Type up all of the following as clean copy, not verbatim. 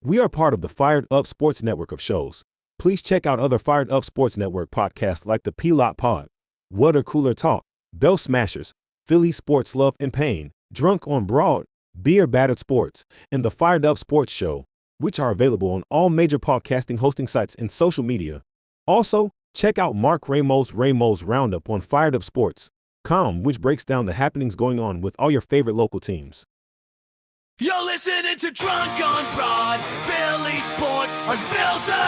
We are part of the Fired Up Sports Network of shows. Please check out other Fired Up Sports Network podcasts like the P-Lot Pod, Water Cooler Talk, Bell Smashers, Philly Sports Love and Pain, Drunk on Broad, Beer Battered Sports, and the Fired Up Sports Show, which are available on all major podcasting hosting sites and social media. Also, check out Mark Ramos' Roundup on firedupsports.com, which breaks down the happenings going on with all your favorite local teams. You're listening to Drunk on Broad, Philly Sports Unfiltered!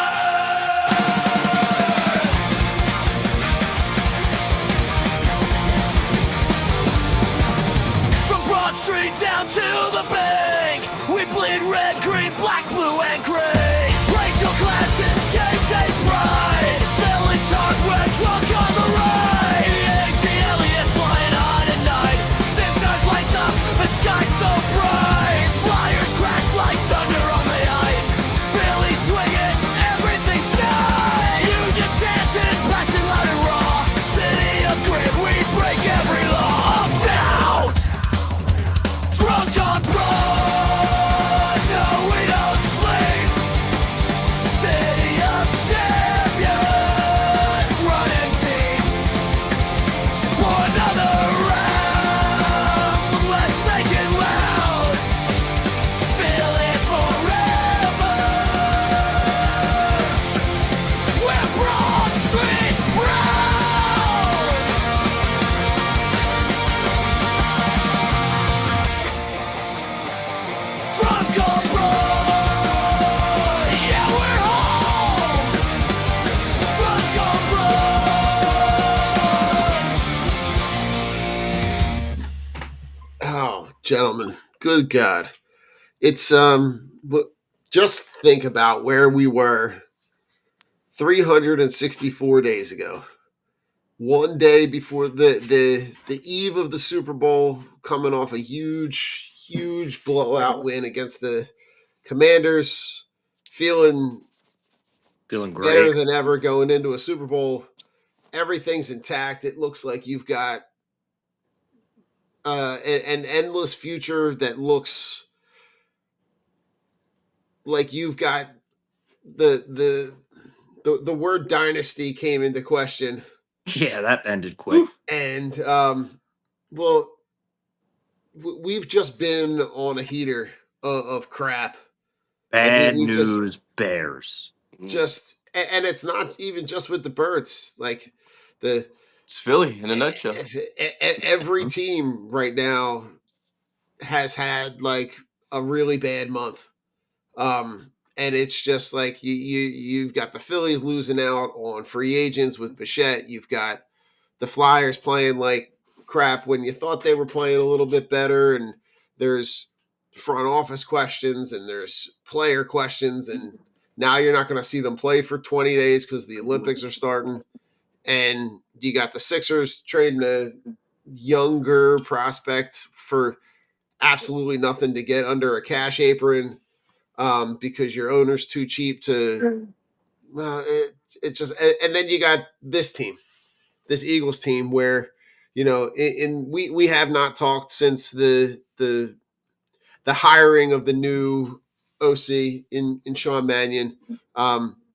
From Broad Street down to the bank, we bleed red, green, black, blue, and gray. Racial classes, game day pride, Philly's hardware, drunk on the ride. A.G. Elliott flying high tonight, Sixers lights up, the sky's so bright. Flyers crash like thunder on the ice. Philly swinging, everything's nice. Union chanting, passion loud and raw. City of grit, we break every law. Uptown, drunk on broad. No, we don't sleep. City of champions, running deep. For another round, let's make it loud. Feel it forever. We're Broad Street proud. Drunk on Broad. Yeah, we're home. Drunk on Broad. Oh, gentlemen, good God. It's just think about where we were 364 days ago. One day before the eve of the Super Bowl, coming off a huge blowout win against the Commanders, feeling Feeling better great. than ever going into a Super Bowl. Everything's intact. It looks like you've got an endless future that looks like you've got the word dynasty came into question. Yeah, that ended quick. And well, we've just been on a heater of crap. Bad we news Bears. And it's not even just with the Birds. Like It's Philly in a nutshell. every team right now has had like a really bad month. And it's just like you've got the Phillies losing out on free agents with Bichette. You've got the Flyers playing like crap when you thought they were playing a little bit better. And there's front office questions and there's player questions. And now you're not going to see them play for 20 days because the Olympics are starting. And you got the Sixers trading a younger prospect for absolutely nothing to get under a cash apron. Because your owner's too cheap to, it just, and then you got this team, this Eagles team, where we have not talked since the hiring of the new OC in Sean Mannion.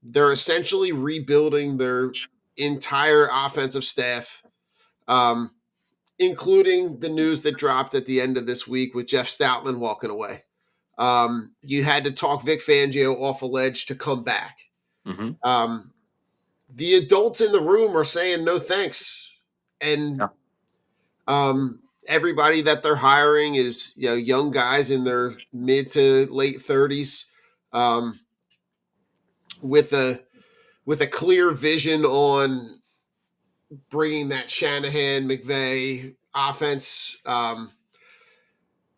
They're essentially rebuilding their entire offensive staff, including the news that dropped at the end of this week with Jeff Stoutland walking away. You had to talk Vic Fangio off a ledge to come back. Mm-hmm. The adults in the room are saying no thanks. And everybody that they're hiring is young guys in their mid to late 30s with a clear vision on bringing that Shanahan, McVay offense.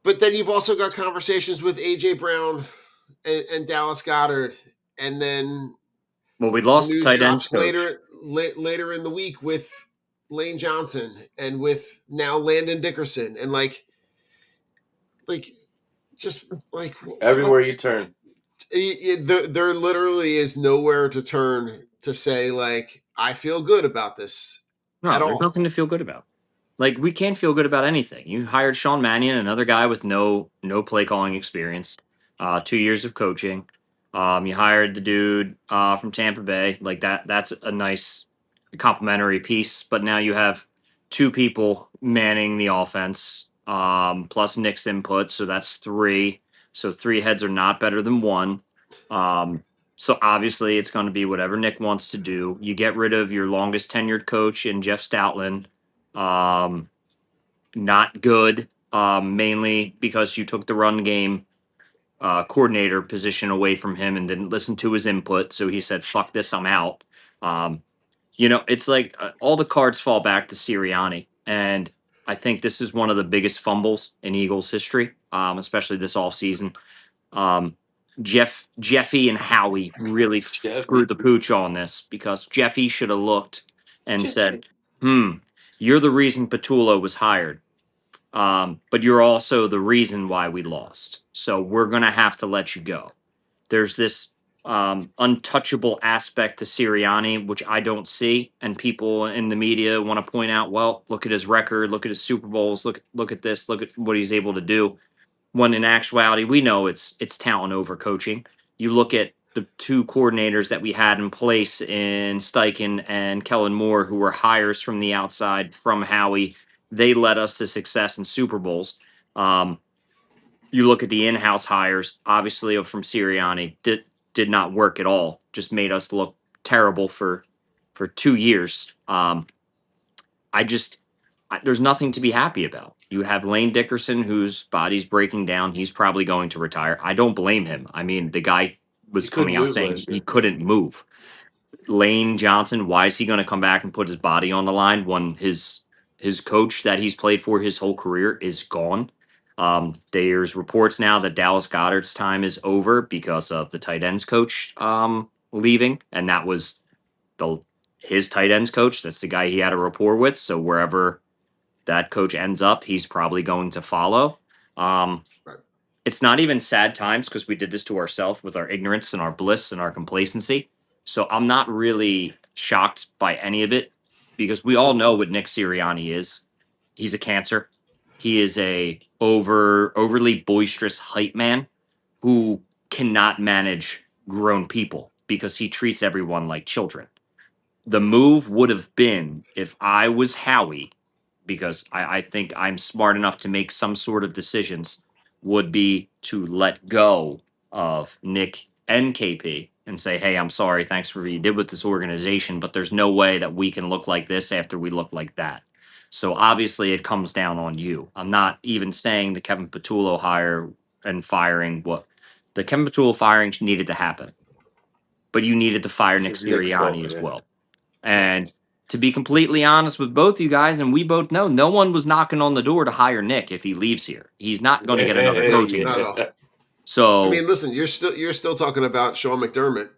But then you've also got conversations with A.J. Brown and Dallas Goedert. And then we lost the tight end coach. later in the week with Lane Johnson and with now Landon Dickerson. And just everywhere you turn. There literally is nowhere to turn to say, like, I feel good about this. No, there's nothing to feel good about. Like, we can't feel good about anything. You hired Sean Mannion, another guy with no play calling experience, 2 years of coaching. You hired the dude from Tampa Bay. Like that's a nice complementary piece. But now you have two people manning the offense, plus Nick's input, so that's three. So three heads are not better than one. So obviously it's going to be whatever Nick wants to do. You get rid of your longest tenured coach in Jeff Stoutland. Not good, mainly because you took the run game coordinator position away from him and didn't listen to his input. So he said, "Fuck this, I'm out." Um, it's like all the cards fall back to Sirianni, and I think this is one of the biggest fumbles in Eagles history, especially this offseason. Um, Jeffy, and Howie really screwed the pooch on this because Jeffy should have looked and said, you're the reason Petullo was hired. But you're also the reason why we lost. So we're going to have to let you go. There's this untouchable aspect to Sirianni, which I don't see. And people in the media want to point out, well, look at his record, look at his Super Bowls, look at this, look at what he's able to do. When in actuality, we know it's talent over coaching. You look at the two coordinators that we had in place in Steichen and Kellen Moore, who were hires from the outside from Howie. They led us to success in Super Bowls. You look at the in-house hires, obviously from Sirianni, did not work at all. Just made us look terrible for 2 years. There's nothing to be happy about. You have Lane Dickerson, whose body's breaking down. He's probably going to retire. I don't blame him. I mean, the guy was coming out saying he couldn't move. Lane Johnson, why is he going to come back and put his body on the line when his coach that he's played for his whole career is gone? There's reports now that Dallas Goedert's time is over because of the tight ends coach leaving, and that was his tight ends coach. That's the guy he had a rapport with. So wherever that coach ends up, he's probably going to follow. Right. It's not even sad times because we did this to ourselves with our ignorance and our bliss and our complacency. So I'm not really shocked by any of it because we all know what Nick Sirianni is. He's a cancer. He is a overly boisterous hype man who cannot manage grown people because he treats everyone like children. The move would have been if I was Howie, because I think I'm smart enough to make some sort of decisions, would be to let go of Nick and KP and say, hey, I'm sorry. Thanks for what you did with this organization, but there's no way that we can look like this after we look like that. So obviously it comes down on you. I'm not even saying the Kevin Petullo hire and firing the Kevin Petullo firing needed to happen, but you needed to fire Nick Sirianni as well. And to be completely honest with both you guys, and we both know, no one was knocking on the door to hire Nick if he leaves here. He's not going to get another coaching Not at job. all. So I mean, listen, you're still talking about Sean McDermott,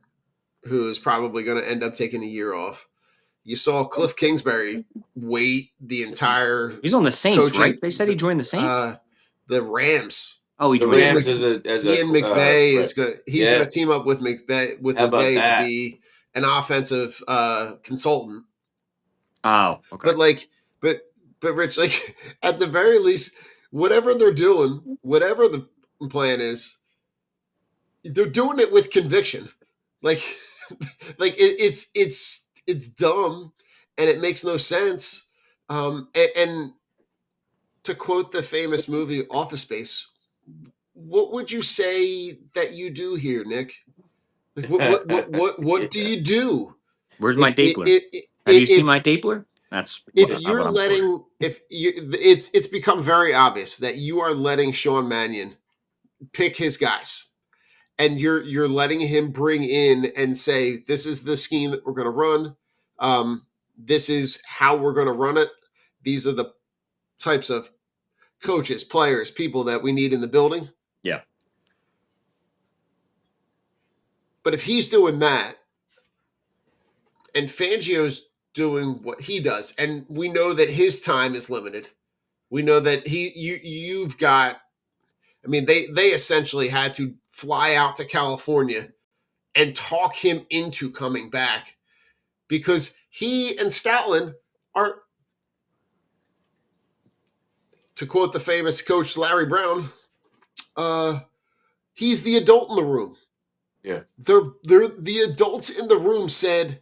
who is probably going to end up taking a year off. You saw Cliff Kingsbury wait the entire. He's on the Saints, coaching, right? They said he joined the Saints. The Rams. Oh, he The joined Rams the Ian McVay is going. He's going to team up with McVay to be an offensive consultant. Oh, okay. But Rich, like at the very least, whatever they're doing, whatever the plan is, they're doing it with conviction. Like it's dumb and it makes no sense. And to quote the famous movie Office Space, what would you say that you do here, Nick? Like what do you do? Where's my Dapler? Have you seen my Dapler? That's if you're letting it's become very obvious that you are letting Sean Mannion pick his guys. And you're letting him bring in and say, this is the scheme that we're going to run. This is how we're going to run it. These are the types of coaches, players, people that we need in the building. Yeah. But if he's doing that and Fangio's doing what he does, and we know that his time is limited. We know that you've got, I mean, they essentially had to fly out to California and talk him into coming back because he and Stoutland are, to quote the famous coach Larry Brown, he's the adult in the room. Yeah. The adults in the room said,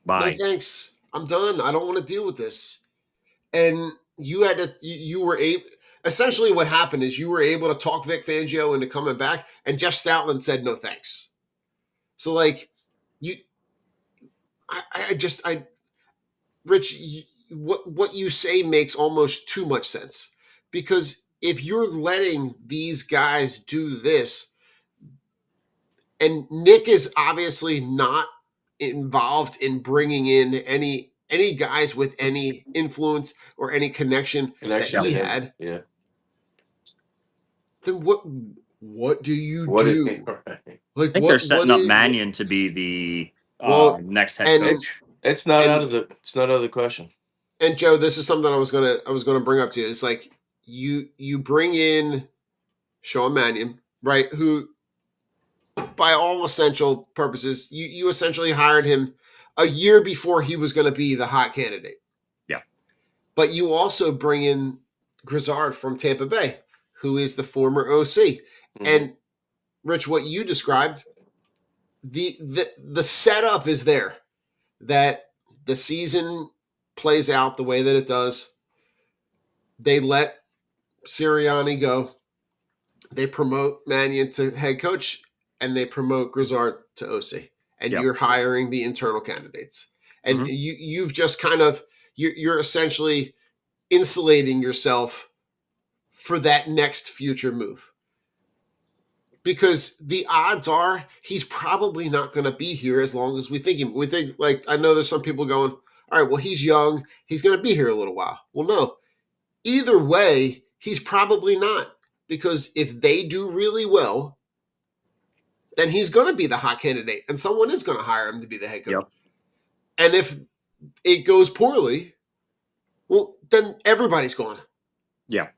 "No Bye. thanks, I'm done. I don't want to deal with this." And you had to, you were able. Essentially, what happened is you were able to talk Vic Fangio into coming back, and Jeff Stoutland said, "No thanks." So, like, you, Rich, what you say makes almost too much sense, because if you're letting these guys do this, and Nick is obviously not involved in bringing in any guys with any influence or any connection that Connection to he him. had, Yeah. then what do you What is do? right? Like I think they're setting up is Mannion to be the well, next head and coach. It's not and out of the question. and Joe, this is something I was gonna bring up to you. It's like you bring in Sean Mannion, right? Who, by all essential purposes, you essentially hired him a year before he was going to be the hot candidate. Yeah. But you also bring in Grizzard from Tampa Bay, who is the former OC. Mhm. And Rich, what you described, the setup is there, that the season plays out the way that it does. They let Sirianni go. They promote Mannion to head coach, and they promote Grizzard to OC. And Yep. you're hiring the internal candidates. And Mhm. you've just kind of, you're essentially insulating yourself for that next future move. Because the odds are he's probably not going to be here as long as we think him. We think, like, I know there's some people going, all right, well, he's young. He's going to be here a little while. Well, no. Either way, he's probably not. Because if they do really well, then he's going to be the hot candidate, and someone is going to hire him to be the head coach. Yep. And if it goes poorly, well, then everybody's gone. Yeah.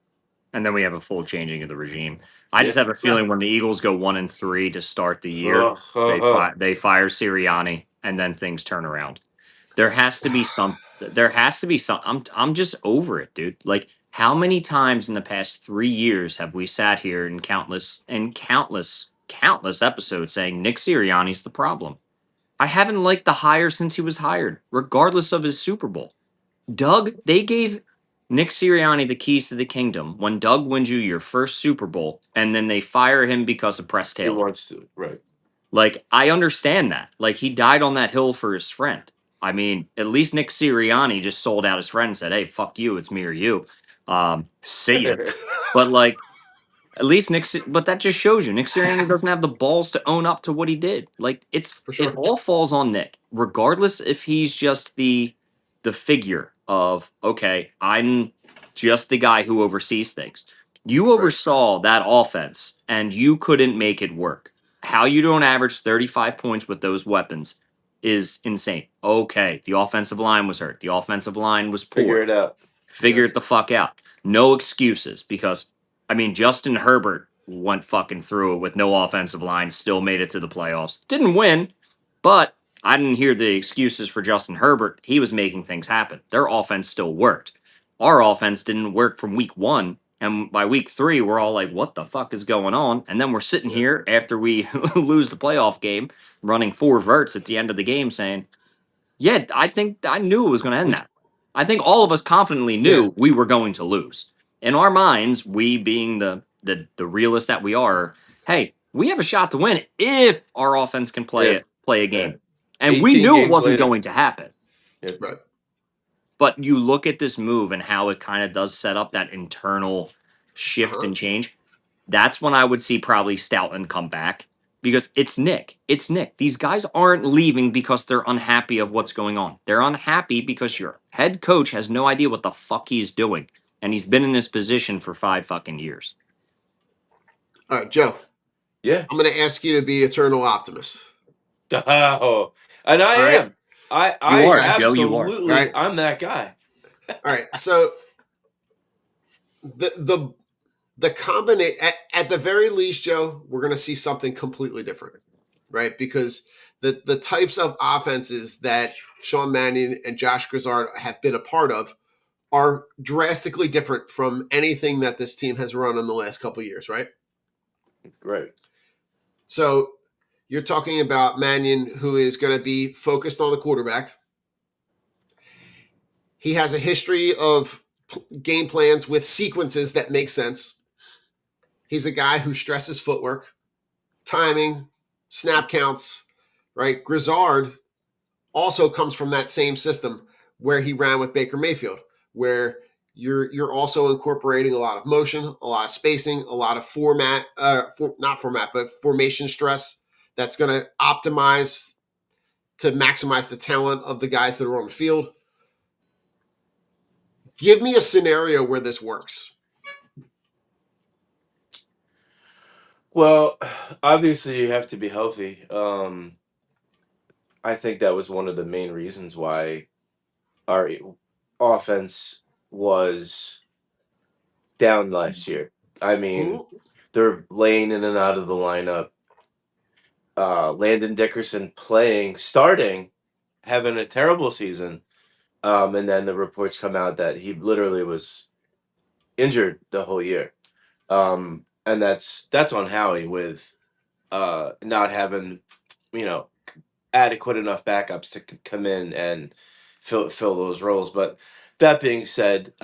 And then we have a full changing of the regime. I just Yeah. have a feeling when the Eagles go 1-3 to start the year, Ugh, they fire Sirianni, and then things turn around. There has to be some. There has to be some. I'm just over it, dude. Like, how many times in the past 3 years have we sat here in countless episodes saying Nick Sirianni's the problem? I haven't liked the hire since he was hired, regardless of his Super Bowl. Doug, they gave Nick Sirianni the keys to the kingdom when Doug wins you your first Super Bowl, and then they fire him because of Press he Taylor. wants to. Right. Like, I understand that. Like, he died on that hill for his friend. I mean, at least Nick Sirianni just sold out his friend and said, "Hey, fuck you, it's me or you." See ya. But like, at least but that just shows you Nick Sirianni doesn't have the balls to own up to what he did. Like, For sure. it all falls on Nick, regardless if he's just the figure of, okay, I'm just the guy who oversees things. You oversaw that offense and you couldn't make it work. How you don't average 35 points with those weapons is insane. Okay, the offensive line was hurt. The offensive line was poor. Figure it out. Figure Yeah. it the fuck out. No excuses, because I mean, Justin Herbert went fucking through it with no offensive line, still made it to the playoffs. Didn't win, but I didn't hear the excuses for Justin Herbert. He was making things happen. Their offense still worked. Our offense didn't work from week 1, and by week 3 we're all like, what the fuck is going on? And then we're sitting Yeah. here after we lose the playoff game running 4 verts at the end of the game saying, yeah, I think I knew it was going to end that. I think all of us confidently Yeah. knew we were going to lose. In our minds, we being the realist that we are, hey, we have a shot to win if our offense can play a game. Yeah. And we 18 knew it games wasn't later. going to happen. Yep. Right. But you look at this move and how it kind of does set up that internal shift and change. That's when I would see probably Stoughton come back, because it's Nick. It's Nick. These guys aren't leaving because they're unhappy of what's going on. They're unhappy because your head coach has no idea what the fuck he's doing. And he's been in this position for 5 fucking years. All right, Joe. Yeah. I'm going to ask you to be eternal optimist. Oh, and I All right. am. I You are, absolutely. Joe, you are. Right. I'm that guy. All right. So the combination, at the very least, Joe, we're going to see something completely different, right? Because the types of offenses that Sean Mannion and Josh Grizzard have been a part of are drastically different from anything that this team has run in the last couple of years, right? Right. So You're talking about Mannion, who is going to be focused on the quarterback. He has a history of game plans with sequences that make sense. He's a guy who stresses footwork, timing, snap counts, right? Grizzard also comes from that same system where he ran with Baker Mayfield, where you're also incorporating a lot of motion, a lot of spacing, a lot of not format, but formation stress that's going to optimize to maximize the talent of the guys that are on the field. Give me a scenario where this works. Well, obviously you have to be healthy. I think that was one of the main reasons why our offense was down last year. I mean, Mm-hmm. they're laying in and out of the lineup. Landon Dickerson starting, having a terrible season. And then the reports come out that he literally was injured the whole year. And that's on Howie with not having, you know, adequate enough backups to come in and fill those roles. But that being said,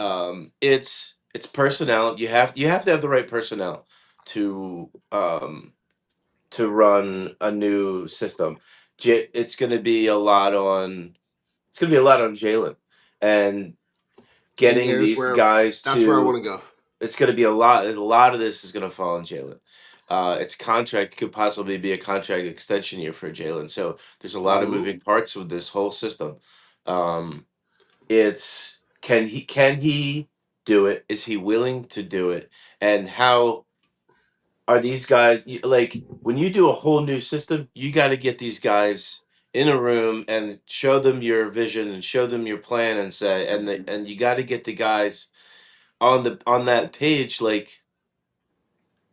it's personnel. You have to have the right personnel to to run a new system. It's going to be a lot on Jalen and And getting these that's where I want to go. it's going to be a lot of this is going to fall on Jalen. It's contract could possibly be a contract extension year for Jalen. So there's a lot of Mm-hmm. moving parts with this whole system. Um, it's can he do it? Is he willing to do it? And how are these guys like when you do a whole new system, you got to get these guys in a room and show them your vision and show them your plan and say and you got to get the guys on that page like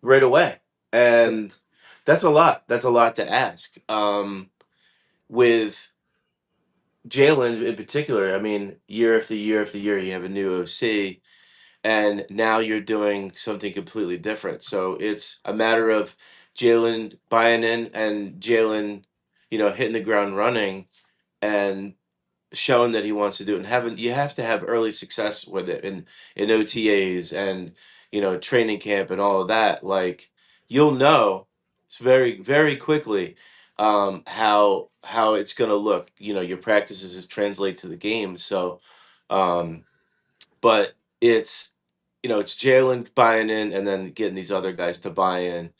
right away. And that's a lot to ask. With Jalen in particular, I mean, year after year after year, you have a new OC, and now you're doing something completely different. So it's a matter of Jalen buying in and Jalen, hitting the ground running and showing that he wants to do it. And you have to have early success with it in OTAs and training camp and all of that. Like you'll know very very quickly how it's going to look. Your practices translate to the game. So um, but it's Jalen buying in and then getting these other guys to buy in,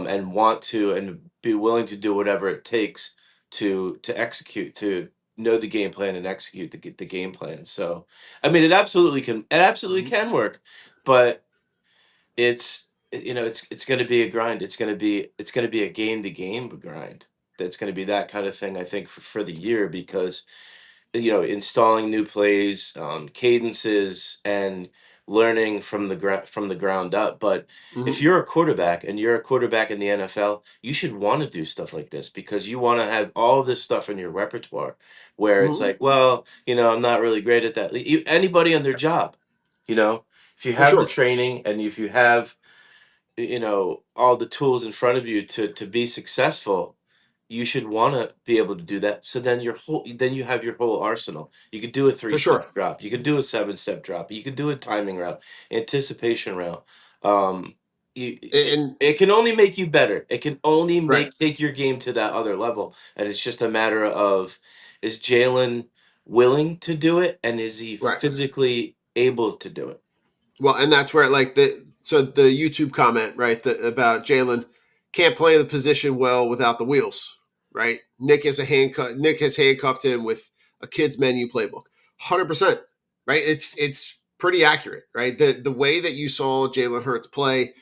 and want to and be willing to do whatever it takes to execute, to know the game plan and execute the game plan. So, I mean, it absolutely Mm-hmm. can work, but it's going to be a grind. It's going to be a game to game grind. That's going to be that kind of thing. I think for the year because installing new plays, cadences, and learning from the ground up. But if Mm-hmm. you're a quarterback and you're a quarterback in the NFL, you should want to do stuff like this because you want to have all this stuff in your repertoire. Where it's Mm-hmm. like, well, I'm not really great at that. Anybody on their job, you know, if you For have the sure. training and if you have all the tools in front of you to be successful, you should want to be able to do that. So then you have your whole arsenal. You could do a For 3-step sure. drop, you could do a 7-step drop, you could do a timing route, anticipation route. um And it can only make you better. It can only right. take your game to that other level, and it's just a matter of, is Jalen willing to do it, and is he Right. physically able to do it? Well, and that's where like the YouTube comment, right, about Jalen can't play the position well without the wheels, right? Nick has handcuffed him with a kids menu playbook. 100%, right? It's pretty accurate, right? The way that you saw Jalen Hurts play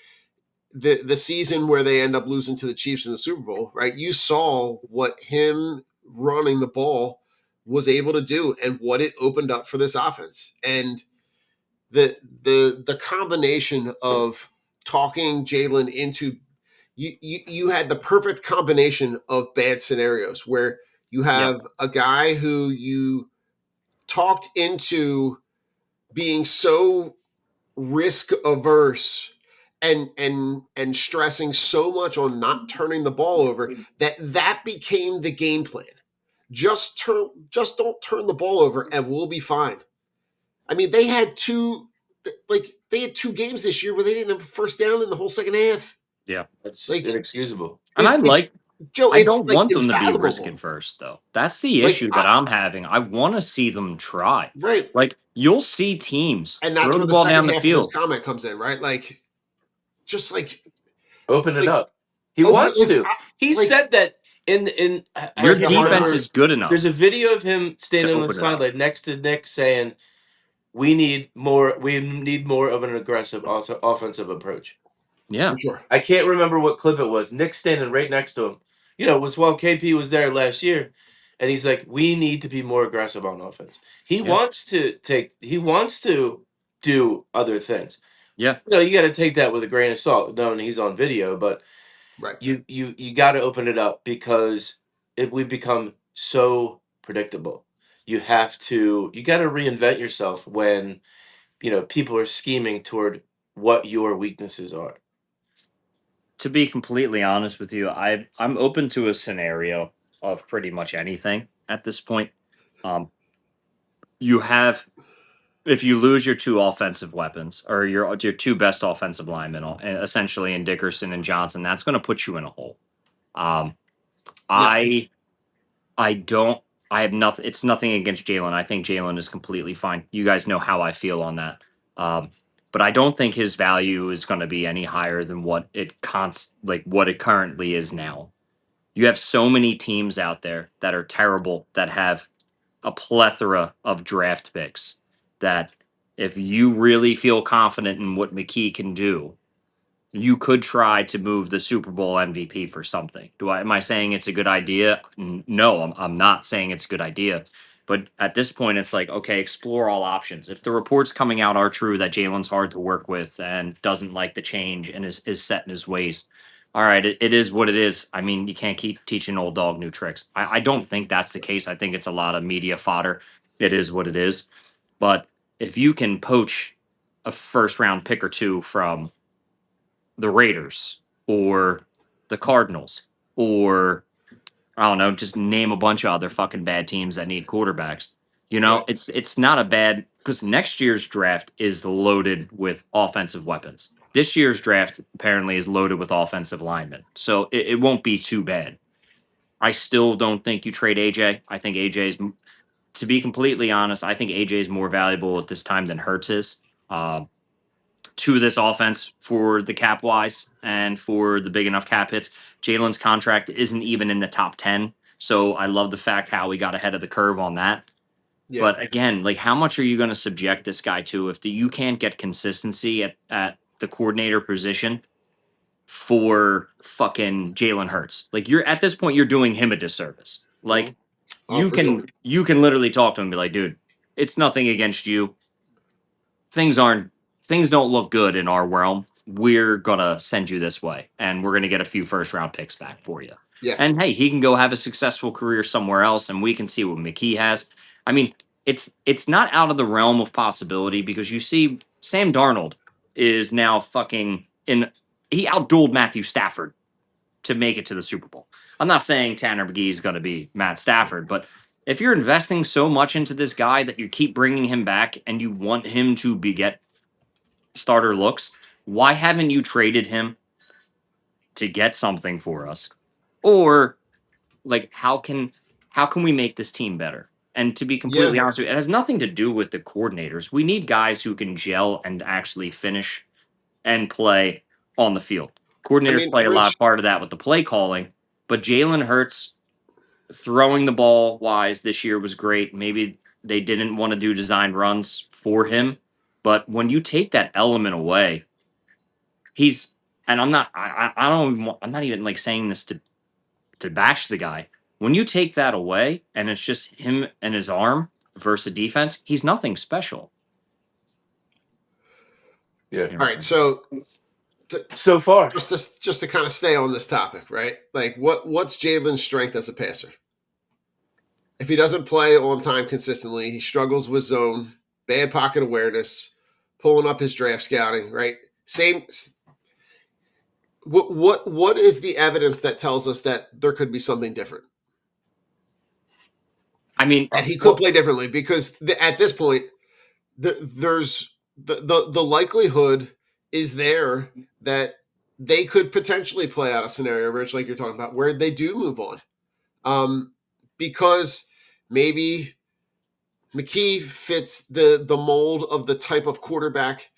the season where they end up losing to the Chiefs in the Super Bowl, right? You saw what him running the ball was able to do and what it opened up for this offense. And the combination of talking Jalen into you had the perfect combination of bad scenarios where you Yep. have a guy who you talked into being so risk averse and stressing so much on not turning the ball over that became the game plan. Just don't turn the ball over and we'll be fine. I mean, they had two games this year where they didn't have a first down in the whole second half. Yeah. That's Like inexcusable. And it's Joe, I it's don't like want them to be risk unfathomable. adverse though. That's the Like issue that I'm having. I want to see them try. right. Like you'll see teams And that's throw where the the ball second down the half of this field. comment comes in, right? Like just Open it like up. He open wants to. He like said that in Your I like a can't heart defense remember. is verse. good enough There's a video of him to standing on the open it up. sideline next to Nick saying, "We need more. We need more of an aggressive offensive approach." Yeah. For sure. I can't remember what clip it was. Nick standing right next to him. You know, it was while KP was there last year, and he's like, "We need to be more aggressive on offense." He Yeah. wants to take. He wants to do other things. Yeah. You know, you got to take that with a grain of salt, knowing he's on video, but Right. you got to open it up because we've become so predictable. You got to reinvent yourself when people are scheming toward what your weaknesses are. To be completely honest with you, I'm open to a scenario of pretty much anything at this point. Um, you have if you lose your two offensive weapons or your two best offensive linemen, essentially in Dickerson and Johnson, that's going to put you in a hole. Um, Yeah. I don't. I have nothing. It's nothing against Jalen. I think Jalen is completely fine. You guys know how I feel on that. But I don't think his value is going to be any higher than what it currently is now. You have so many teams out there that are terrible that have a plethora of draft picks that if you really feel confident in what McKee can do, you could try to move the Super Bowl MVP for something. Am I saying it's a good idea? No, I'm not saying it's a good idea. But at this point, it's like, okay, explore all options. If the reports coming out are true that Jalen's hard to work with and doesn't like the change and is set in his ways, all right, it is what it is. I mean, you can't keep teaching old dog new tricks. I don't think that's the case. I think it's a lot of media fodder. It is what it is. But if you can poach a first round pick or two from the Raiders or the Cardinals or I don't know, just name a bunch of other fucking bad teams that need quarterbacks. Right. It's not a bad because next year's draft is loaded with offensive weapons. This year's draft apparently is loaded with offensive linemen, so it won't be too bad. I still don't think you trade AJ. I think AJ's, to be completely honest, I think AJ is more valuable at this time than Hurts is. To this offense for the cap wise and for the big enough cap hits. Jalen's contract isn't even in the top 10. So I love the fact how we got ahead of the curve on that. Yeah. But again, like how much are you going to subject this guy to if you can't get consistency at the coordinator position for fucking Jalen Hurts? Like you're at this point, you're doing him a disservice. Like Oh, for sure. you can literally talk to him and be like, dude, it's nothing against you. things aren't things don't look good in our realm. We're gonna send you this way, and we're gonna get a few first round picks back for you. Yeah. And hey, he can go have a successful career somewhere else, and we can see what McKee has. I mean, it's not out of the realm of possibility because you see Sam Darnold is now fucking in. He outdueled Matthew Stafford to make it to the Super Bowl. I'm not saying Tanner McGee is going to be Matt Stafford, but if you're investing so much into this guy that you keep bringing him back and you want him to get starter looks, why haven't you traded him to get something for us? Or like how can we make this team better? And to be completely Yeah. honest with you, it has nothing to do with the coordinators. We need guys who can gel and actually finish and play on the field. I Coordinators mean, play a lot Rich, of part of that with the play calling, but Jalen Hurts throwing the ball wise this year was great. Maybe they didn't want to do designed runs for him, but when you take that element away, he's and I don't even I'm not even like saying this to bash the guy. When you take that away and it's just him and his arm versus defense, he's nothing special. Yeah. all right. So So far, just to kind of stay on this topic, right? Like what's Jalen's strength as a passer? If he doesn't play on time consistently, he struggles with zone, bad pocket awareness, pulling up his draft scouting, right? what is the evidence that tells us that there could be something different? I mean, And he could play differently because at this point, there's the likelihood is there that they could potentially play out a scenario, Rich, like you're talking about, where they do move on, because maybe McKee fits the mold of the type of quarterback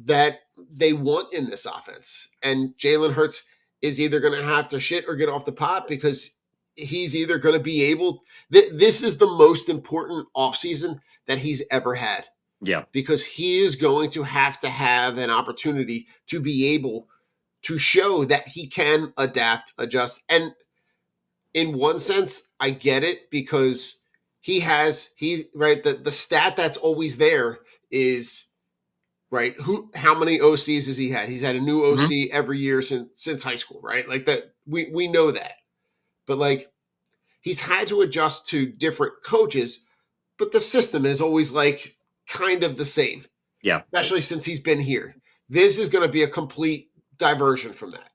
that they want in this offense, and Jalen Hurts is either going to have to shit or get off the pot because he's either going to be able. This is the most important offseason that he's ever had yeah, because he is going to have an opportunity to be able to show that he can adapt, adjust. And in one sense, I get it because he's right. The stat that's always there is right. How many OCs has he had? He's had a new OC every year since high school, right? Like that. We know that. But like he's had to adjust to different coaches, but the system is always like kind of the same. yeah, Especially since he's been here. This is going to be a complete diversion from that.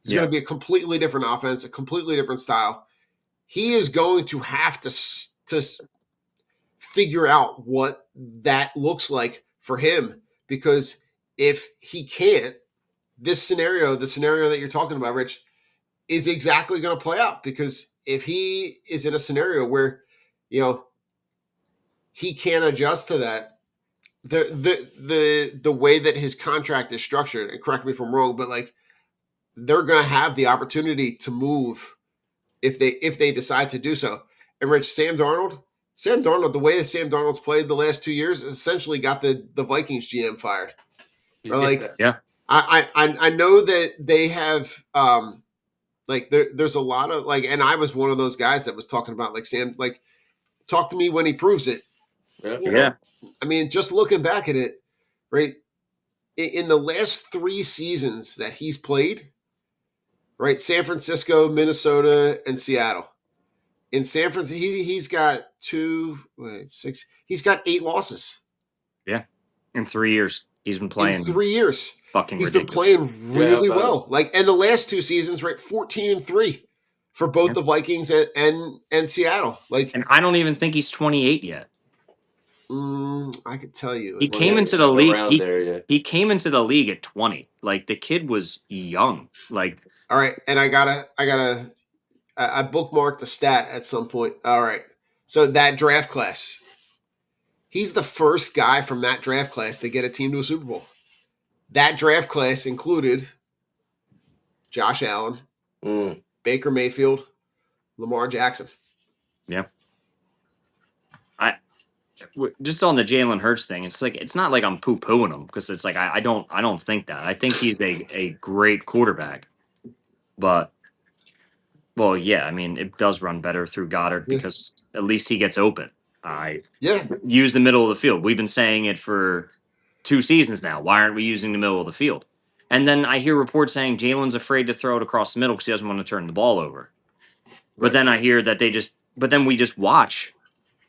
It's yeah, going to be a completely different offense, a completely different style. He is going to have to figure out what that looks like for him because if he can't, this scenario, the scenario that you're talking about, Rich, is exactly going to play out because if he is in a scenario where, he can't adjust to that, the way that his contract is structured, and correct me if I'm wrong, but like they're going to have the opportunity to move if they decide to do so. And Rich, Sam Darnold, the way that Sam Darnold's played the last 2 years, essentially got the Vikings GM fired. Or like, yeah. I know that they have like there's a lot of like, and I was one of those guys that was talking about like Sam, like talk to me when he proves it. Yeah. I mean, just looking back at it, right? In the last 3 seasons that he's played, right? San Francisco, Minnesota, and Seattle. In San Francisco, he's got 6. He's got 8 losses. Yeah. In 3 years, he's been playing. In 3 years, fucking he's ridiculous. been playing really well. Like, and the last 2 seasons, right? 14-3 for both the Vikings and Seattle. Like, and I don't even think he's 28 yet. I could tell you. He came into the league. Yeah. He came into the league at 20. Like the kid was young. Like, all right, and I bookmarked the stat at some point. All right, so that draft class, he's the first guy from that draft class to get a team to a Super Bowl. That draft class included Josh Allen, Baker Mayfield, Lamar Jackson. yeah. Just on the Jalen Hurts thing, it's not like I'm poo pooing him because it's like I don't think that. I think he's a great quarterback, but well, yeah, I mean it does run better through Goddard because at least he gets open. I use the middle of the field. We've been saying it for 2 seasons now. Why aren't we using the middle of the field? And then I hear reports saying Jalen's afraid to throw it across the middle because he doesn't want to turn the ball over. But then I hear that we just watch.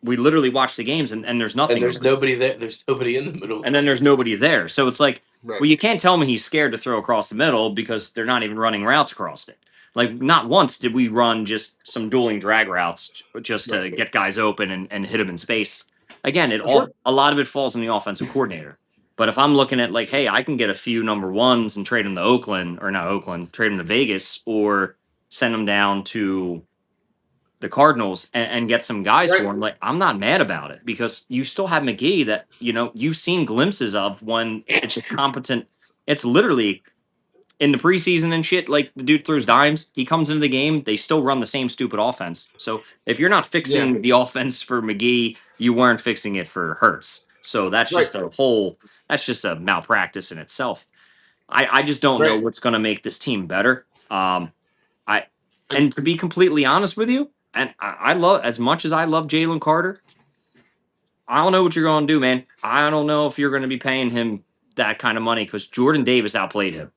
We literally watch the games and there's nothing. And there's nobody there. There's nobody in the middle. And then there's nobody there. So it's like, well, you can't tell me he's scared to throw across the middle because they're not even running routes across it. Like, not once did we run just some dueling drag routes just to get guys open and hit them in space. Again, a lot of it falls on the offensive coordinator. But if I'm looking at like, hey, I can get a few number ones and trade them to trade them to Vegas or send them down to the Cardinals and get some guys for him, like I'm not mad about it because you still have McGee that, you've seen glimpses of when it's a competent, it's literally in the preseason and shit, like the dude throws dimes, he comes into the game, they still run the same stupid offense. So if you're not fixing the offense for McGee, you weren't fixing it for Hurts. So that's just that's just a malpractice in itself. I just don't know what's going to make this team better. And to be completely honest with you, and I love, as much as I love Jalen Carter, I don't know what you're going to do, man. I don't know if you're going to be paying him that kind of money because Jordan Davis outplayed him.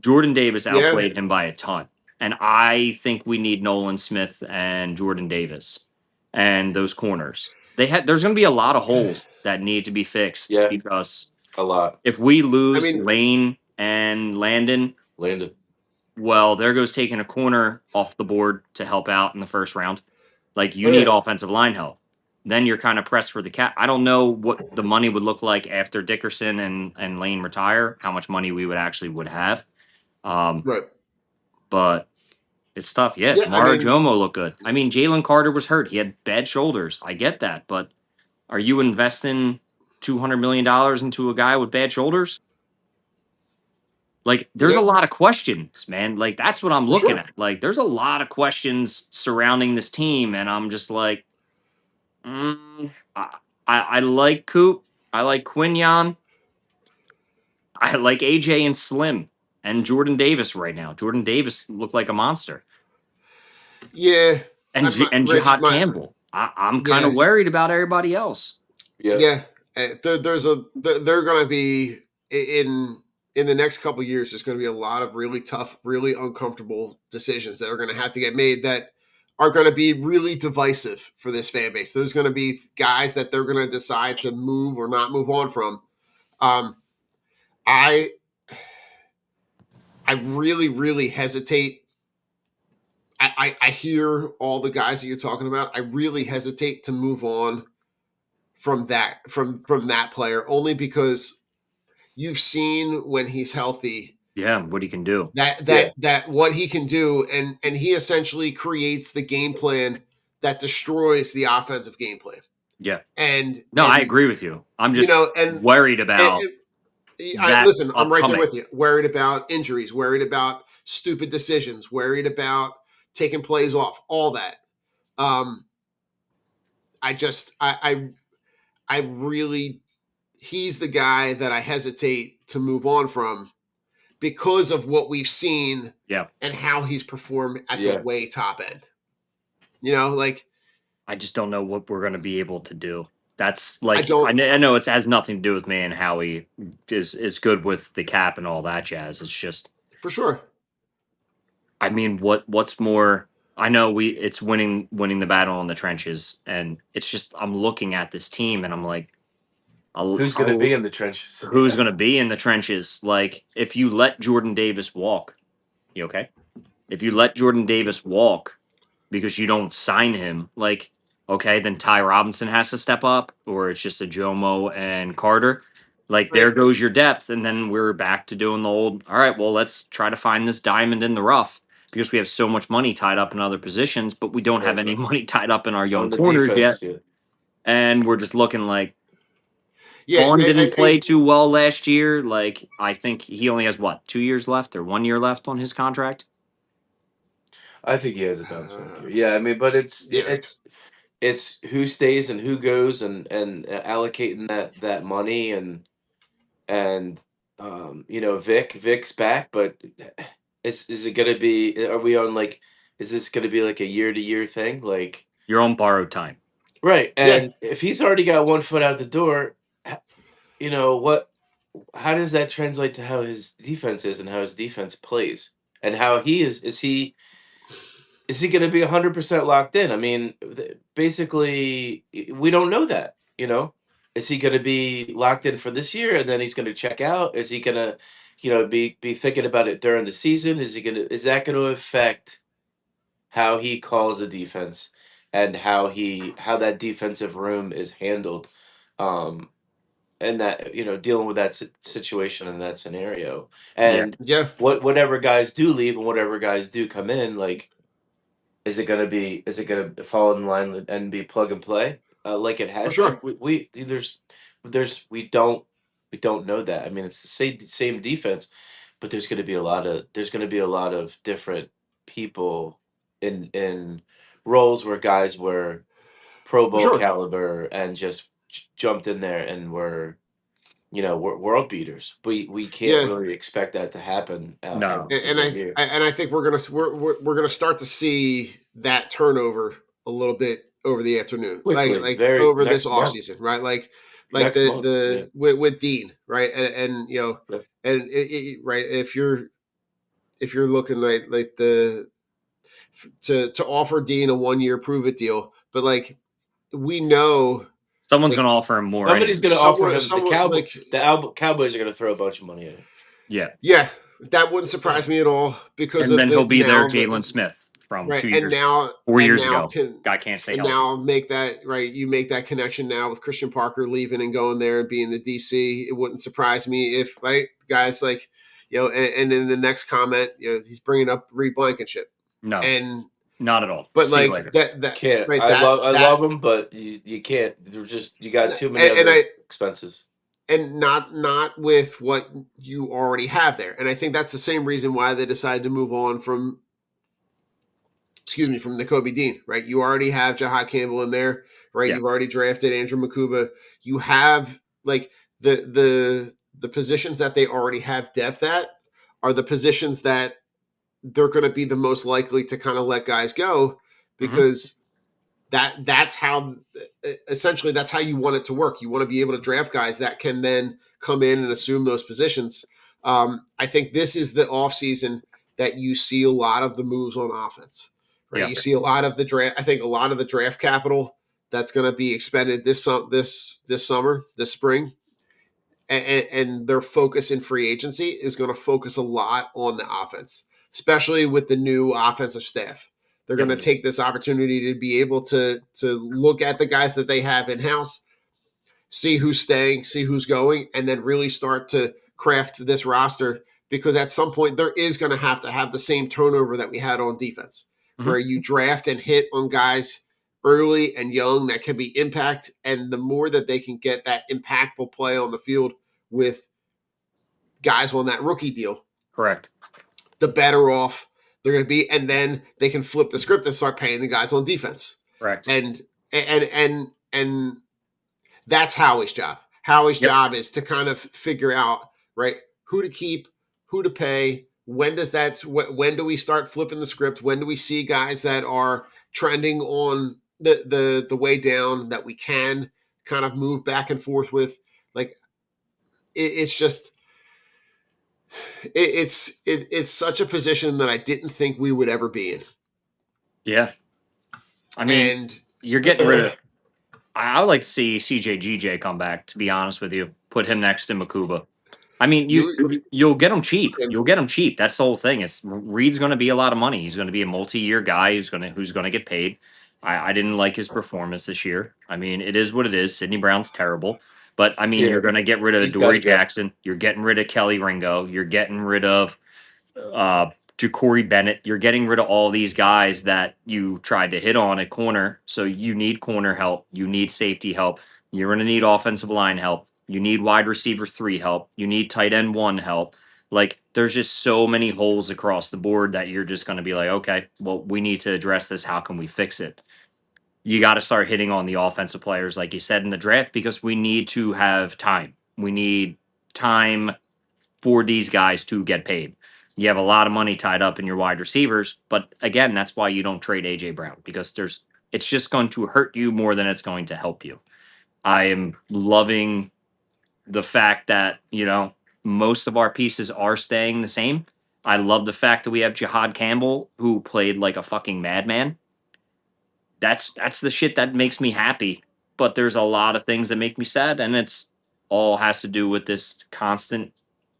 Jordan Davis outplayed him by a ton. And I think we need Nolan Smith and Jordan Davis and those corners. There's going to be a lot of holes that need to be fixed because a lot. If we lose Lane and Landon, well, there goes taking a corner off the board to help out in the first round. Like you Oh, need yeah. offensive line help. Then you're kind of pressed for the cap. I don't know what the money would look like after Dickerson and Lane retire. How much money we would have. Right. But it's tough. Yeah, Yeah, I Mara mean, Jomo looked good. I mean, Jalen Carter was hurt. He had bad shoulders. I get that, but are you investing $200 million into a guy with bad shoulders? Like, there's yeah, a lot of questions, man. Like, that's what I'm for looking sure. at. Like, there's a lot of questions surrounding this team, and I'm just like, I like Coop. I like Quinion. I like AJ and Slim and Jordan Davis right now. Jordan Davis looked like a monster. Yeah. And and Rich, Jihad Campbell. I'm kind yeah, of worried about everybody else. Yeah. yeah. They're going to be in the next couple of years. There's going to be a lot of really tough, really uncomfortable decisions that are going to have to get made that are going to be really divisive for this fan base. There's going to be guys that they're going to decide to move or not move on from. I really, really hesitate. I hear all the guys that you're talking about. I really hesitate to move on from that player only because you've seen when he's healthy Yeah, what he can do. that what he can do, and he essentially creates the game plan that destroys the offensive game plan. Yeah. And No, I agree with you. I'm you just know, and, worried about that listen, I'm right there upcoming. with you. Worried about injuries, worried about stupid decisions, worried about taking plays off, all that. I really, he's the guy that I hesitate to move on from because of what we've seen Yeah. and how he's performed at Yeah. the way top end. You know, like I just don't know what we're going to be able to do. That's like don't I know it has nothing to do with me and how he is good with the cap and all that jazz. It's just for sure. I mean what's more I know it's winning the battle in the trenches and it's just I'm looking at this team and I'm like Who's going to be in the trenches? who's going to be in the trenches? Like if you let Jordan Davis walk, you okay? If you let Jordan Davis walk because you don't sign him, like, okay, then Ty Robinson has to step up, or it's just a Jomo and Carter. Like, Right. there goes your depth. And then we're back to doing the old, all right, well, let's try to find this diamond in the rough because we have so much money tied up in other positions, but we don't have Right. any money tied up in our young On the corners yet. defense, yeah. And we're just looking like Yeah, Vaughn didn't play too well last year. Like, I think he only has what, 2 years left or 1 year left on his contract? I think he has a bounce back year. Yeah, I mean, but yeah, it's who stays and who goes and allocating that money and Vic's back, but is it gonna be? Are we on like? Is this gonna be like a year to year thing? Like You're on borrowed time. right, yeah, and if he's already got 1 foot out the door, what? How does that translate to how his defense is and how his defense plays and how he is? Is he going to be 100% locked in? I mean, basically, we don't know that. Is he going to be locked in for this year and then he's going to check out? Is he going to, be thinking about it during the season? Is that going to affect how he calls the defense and how that defensive room is handled? And that dealing with that situation and that scenario, Yeah. and yeah, whatever guys do leave and whatever guys do come in, like is it gonna fall in line and be plug and play, like it for has been? sure. We don't know that. I mean, it's the same defense, but there's gonna be a lot of different people in roles where guys were Pro For Bowl sure. caliber and just jumped in there and were world beaters. We can't Yeah, really expect that to happen No. every single year. and I think we're gonna start to see that turnover a little bit over the afternoon, Quickly, like very over this next off month. season, right? Like Next month, yeah. the with Dean, right? And Yeah. and right if you're looking like the to offer Dean a 1 year prove it deal, but like we know Someone's like going to offer him more. Somebody's Anyways. going to offer him someone like Cowboys are going to throw a bunch of money at him. Yeah. yeah, That wouldn't surprise me at all because And of then he'll the be their now Jalen Smith from right and 4 and years now ago. can Guy can't stay and healthy. now make that right. You make that connection now with Christian Parker leaving and going there and being the DC. It wouldn't surprise me if right guys like and in the next comment, he's bringing up Reed Blankenship, No, and not at all. but See you like later. that Can't. right I that love them, but you can't. They're just you got too many and other I expenses. and not with what you already have there. And I think that's the same reason why they decided to move on from from N'Kobe Dean, right? You already have Jahad Campbell in there, right? Yeah. You've already drafted Andrew Makuba. You have like the positions that they already have depth at are the positions that they're going to be the most likely to kind of let guys go Hmm. because that's how essentially that's how you want it to work. You want to be able to draft guys that can then come in and assume those positions. I think this is the offseason that you see a lot of the moves on offense, right? Yeah. You see a lot of the draft. I think a lot of the draft capital that's going to be expended this summer, this spring, and their focus in free agency is going to focus a lot on the offense, especially with the new offensive staff. They're going Yep. to take this opportunity to be able to look at the guys that they have in house, see who's staying, see who's going, and then really start to craft this roster because at some point there is going to have the same turnover that we had on defense, Hmm. where you draft and hit on guys early and young that can be impact, and the more that they can get that impactful play on the field with guys on that rookie deal, Correct. the better off they're going to be, and then they can flip the script and start paying the guys on defense. Correct. And that's Howie's job. Howie's Yep. job is to kind of figure out right who to keep, who to pay. When do we start flipping the script? When do we see guys that are trending on the way down that we can kind of move back and forth with? Like it's just it's such a position that I didn't think we would ever be in. Yeah. I mean, And you're getting rid of. I would like to see CJGJ come back. To be honest with you, put him next to Makuba. I mean, you'll get him cheap. You'll get him cheap. That's the whole thing. It's Reed's going to be a lot of money. He's going to be a multi-year guy who's going to get paid. I didn't like his performance this year. I mean, it is what it is. Sidney Brown's terrible, but I mean, Yeah, you're going to get rid of he's got Dory to go. Jackson. You're getting rid of Kelly Ringo. You're getting rid of Ja'Cory Bennett. You're getting rid of all these guys that you tried to hit on at corner. So you need corner help. You need safety help. You're going to need offensive line help. You need wide receiver 3 help. You need tight end 1 help. Like, there's just so many holes across the board that you're just going to be like, okay, well, we need to address this. How can we fix it? You got to start hitting on the offensive players, like you said in the draft, because we need to have time. We need time for these guys to get paid. You have a lot of money tied up in your wide receivers, but again, that's why you don't trade AJ Brown because it's just going to hurt you more than it's going to help you. I am loving the fact that, most of our pieces are staying the same. I love the fact that we have Jahad Campbell who played like a fucking madman. That's the shit that makes me happy, but there's a lot of things that make me sad and it's all has to do with this constant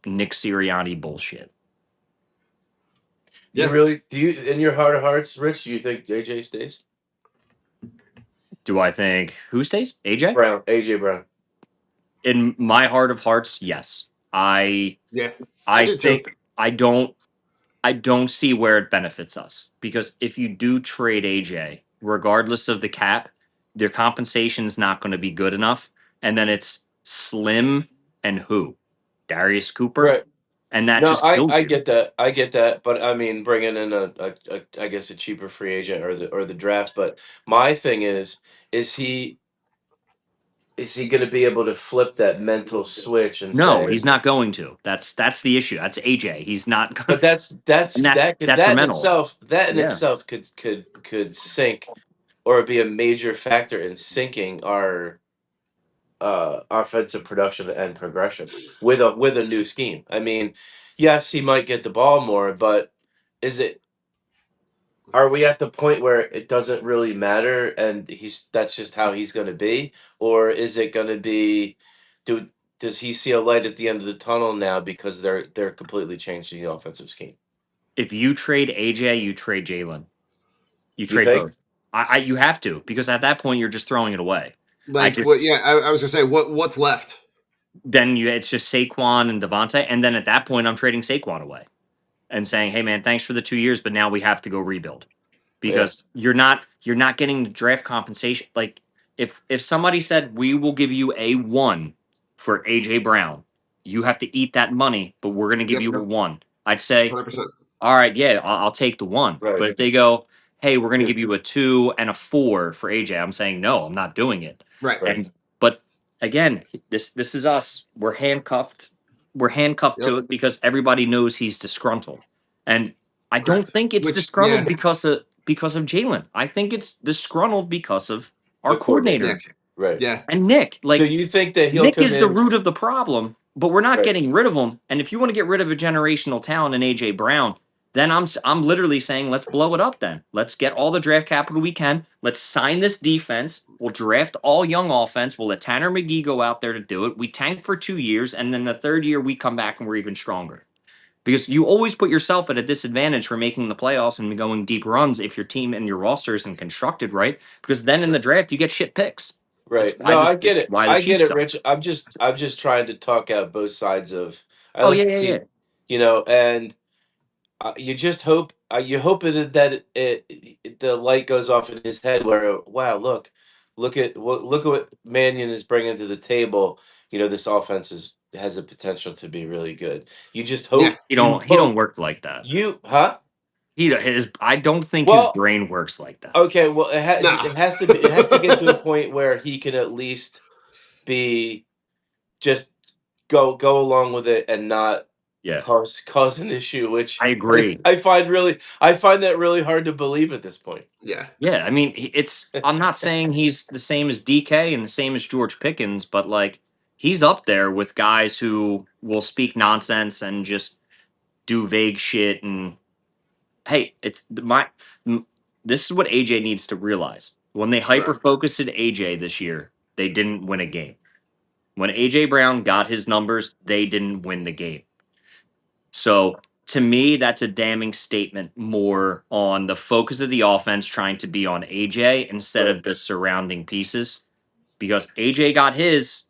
Nick Sirianni bullshit. You yeah, really do you in your heart of hearts, Rich? Do you think JJ stays? Do I think who stays? AJ? Brown, AJ Brown. In my heart of hearts, yes. I yeah, I I do too. think I don't see where it benefits us because if you do trade AJ, regardless of the cap, their compensation is not going to be good enough, and then it's Slim and who? Darius Cooper, Right. and that No, just I kills you. get that. I get that. But I mean, bringing in a I guess a cheaper free agent or the draft. But my thing is he is he going to be able to flip that mental switch and No, say, he's not going to. That's the issue. That's AJ. He's not, but and that's that in detrimental. itself Yeah. could sink or be a major factor in sinking our offensive production and progression with a new scheme. I mean, yes, he might get the ball more, but is it are we at the point where it doesn't really matter and he's that's just how he's going to be, or is it going to be do does he see a light at the end of the tunnel now because they're completely changing the offensive scheme? If you trade AJ, you trade Jalen. You You trade think? both. You have to, because at that point you're just throwing it away. I Like what? just Yeah, I was gonna say what's left. then it's just Saquon and Devontae, and then at that point I'm trading Saquon away and saying, "Hey man, thanks for the 2 years, but now we have to go rebuild." Yeah. Because you're not getting the draft compensation. Like if somebody said we will give you a one for AJ Brown, you have to eat that money, but we're going to give Yep, you a one. I'd say, 100%. all right, yeah, I'll take the one. Right. But if they go, hey, we're going to Yeah. give you a 2 and a 4 for AJ, I'm saying no, I'm not doing it. Right. Right. And but again, this is us. We're handcuffed. We're handcuffed Yep. to it because everybody knows he's disgruntled. And I don't Correct. think it's Which, yeah, disgruntled because of Jalen. I think it's disgruntled because of our The coordinator. Nick. coordinators Right. Yeah. and Nick. So Like you think that he'll Nick come is the in? root of the problem, but we're not Right. getting rid of him. And if you want to get rid of a generational talent in AJ Brown, then I'm literally saying let's blow it up. Then let's get all the draft capital we can. Let's sign this defense. We'll draft all young offense. We'll let Tanner McGee go out there to do it. We tank for 2 years, and then the third year we come back and we're even stronger. Because you always put yourself at a disadvantage for making the playoffs and going deep runs if your team and your roster isn't constructed right. Because then in the draft you get shit picks. Right. No, I get It's it. why the I get Chiefs it, suck. Rich. I'm just trying to talk out both sides of. I Oh like yeah, to yeah, yeah. see, and you just hope you hope the light goes off in his head where wow, look at what Mannion is bringing to the table. This offense has the potential to be really good. You just Yeah. hope He don't work like that. huh? I don't think his Well, brain works like that. okay, well Nah. it has to get to a point where he can at least be just go along with it and not Yeah, cause an issue, which I agree. I find that really hard to believe at this point. Yeah. Yeah, I mean, I'm not saying he's the same as DK and the same as George Pickens, but like he's up there with guys who will speak nonsense and just do vague shit. And hey, this is what AJ needs to realize. When they hyper Right. focused AJ this year, they didn't win a game. When AJ Brown got his numbers, they didn't win the game. So to me, that's a damning statement more on the focus of the offense trying to be on AJ instead Right. of the surrounding pieces. Because AJ got his,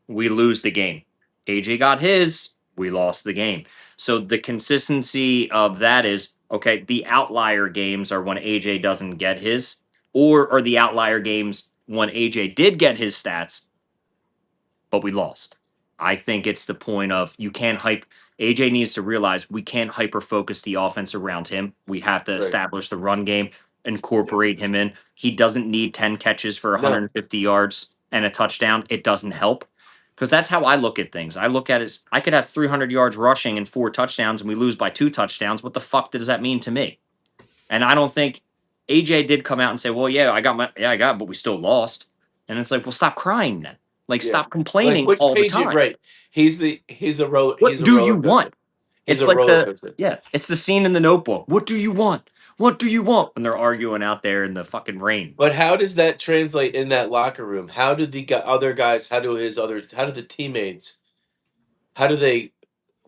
we lose the game. AJ got his, we lost the game. So the consistency of that is okay, the outlier games are when AJ doesn't get his, or are the outlier games when AJ did get his stats, but we lost. I think it's the point of you can't hype. AJ needs to realize we can't hyper focus the offense around him. We have to Right. establish the run game, Yep. incorporate him in. He doesn't need 10 catches for No. 150 yards and a touchdown. It doesn't help. Because that's how I look at things. I look at it as I could have 300 yards rushing and 4 touchdowns, and we lose by 2 touchdowns. What the fuck does that mean to me? And I don't think AJ did come out and say, "Well, yeah, I got, but we still lost." And it's like, well, stop crying then. Like, Yeah. stop Like complaining which all the page time. right. He's What a do you roller coaster. want? He's It's a like roller coaster. it's the scene in the Notebook. What do you want? What do you want? When they're arguing out there in the fucking rain. But how does that translate in that locker room? How did other guys, how do the teammates, how do they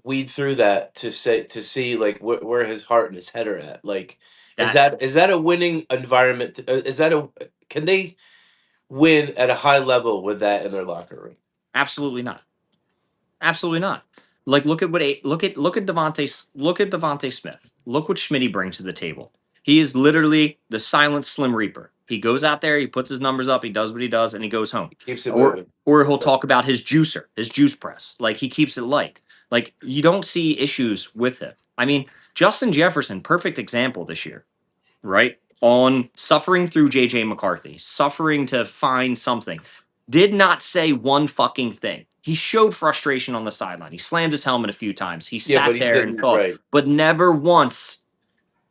weed through that to see like where his heart and his head are at? Like, That is that a winning environment? Is that a can they win at a high level with that in their locker room? absolutely not. Absolutely not. Like look at Devonte Smith. Look what Schmitty brings to the table. He is literally the silent Slim Reaper. He goes out there, he puts his numbers up, he does what he does, and he goes home. It keeps it Or moving. or he'll Right. talk about his juicer, his juice press. Like he keeps it light. Like you don't see issues with it. I mean, Justin Jefferson, perfect example this year, right? On suffering through JJ McCarthy, suffering to find something, did not say one fucking thing. He showed frustration on the sideline. He slammed his helmet a few times. He Yeah, but sat he there and didn't. thought, Right. but never once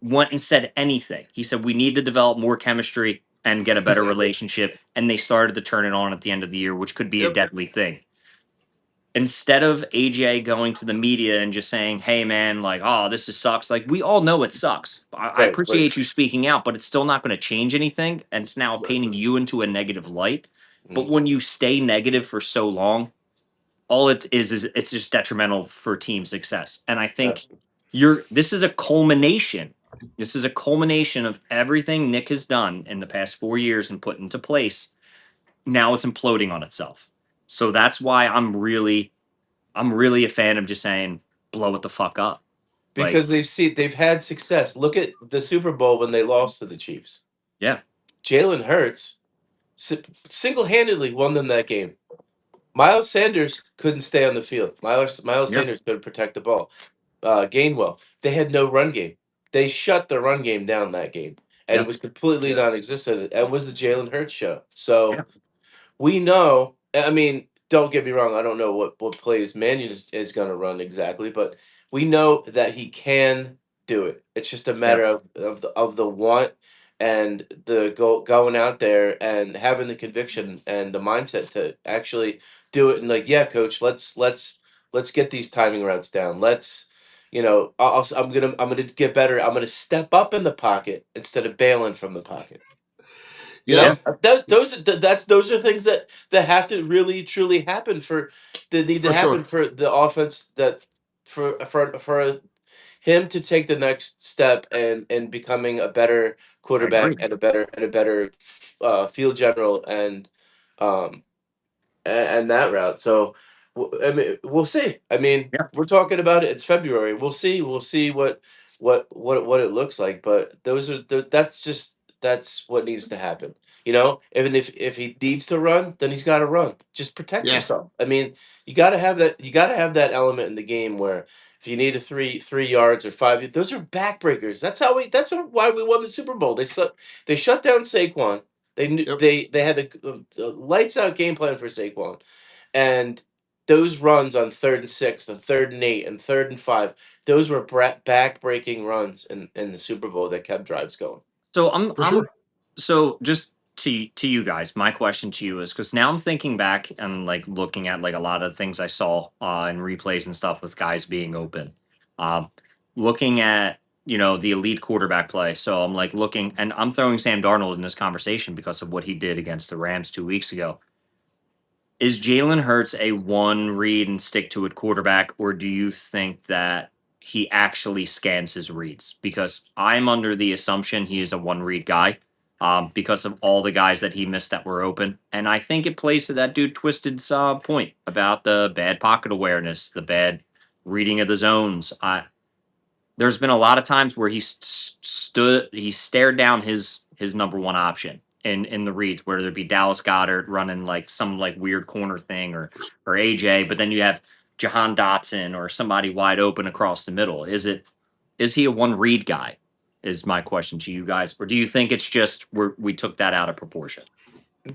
went and said anything. He said, we need to develop more chemistry and get a better Exactly. relationship. And they started to turn it on at the end of the year, which could be a Yep. deadly thing. Instead of AJ going to the media and just saying, "Hey, man, like, oh, this is sucks." Like, we all know it sucks. I Right. Right. appreciate you speaking out, but it's still not going to change anything, and it's now Right. painting you into a negative light. But Mhm. when you stay negative for so long, all it is it's just detrimental for team success. And I think Absolutely. this is a culmination. This is a culmination of everything Nick has done in the past 4 years and put into place. Now it's imploding on itself. So that's why I'm really a fan of just saying blow it the fuck up. Like, Because they've had success. Look at the Super Bowl when they lost to the Chiefs. yeah, Jalen Hurts single-handedly won them that game. Miles Sanders couldn't stay on the field. Miles yeah, Sanders couldn't protect the ball. Gainwell, they had no run game. They shut the run game down that game, and yeah, it was completely Yeah. non-existent. It was the Jalen Hurts show. yeah. So we know. I mean, don't get me wrong. I don't know what plays Mannion is going to run exactly, but we know that he can do it. It's just a Yeah. matter of the want and the going out there and having the conviction and the mindset to actually do it. And like, yeah, coach, let's get these timing routes down. Let's, I'm gonna get better. I'm gonna step up in the pocket instead of bailing from the pocket. You Yep. know, those are things that have to really truly happen that need to For sure. happen for the offense for him to take the next step and becoming a better I quarterback agree. and a better field general um and that route. So, I mean, we'll see. I mean, Yeah, we're talking about it. It's February. We'll see. We'll see what it looks like. But that's what needs to happen. Even if he needs to run, then he's got to run. Just protect Yeah. yourself. I mean, you got to have that. You got to have that element in the game where if you need a three yards or five, those are backbreakers. Why we won the Super Bowl. They shut down Saquon. They knew Yep. they had a lights out game plan for Saquon, and those runs on 3rd and 6 and 3rd and 8 and 3rd and 5, those were back breaking runs in the Super Bowl that kept drives going. so I'm For I'm sure. so just to you guys, my question to you is because now I'm thinking back and like looking at like a lot of things I saw in replays and stuff with guys being open. Um, looking at the elite quarterback play. So I'm like looking and I'm throwing Sam Darnold in this conversation because of what he did against the Rams 2 weeks ago. Is Jalen Hurts a one read and stick to it quarterback, or do you think that he actually scans his reads? Because I'm under the assumption he is a one read guy, because of all the guys that he missed that were open. And I think it plays to that dude Twisted's point about the bad pocket awareness, the bad reading of the zones. There's been a lot of times where he stared down his number one option in the reads, whether it be Dallas Goddard running like some like weird corner thing or AJ, but then you have Jahan Dotson or somebody wide open across the middle. Is he a one read guy? Is my question to you guys, or do you think it's just we took that out of proportion?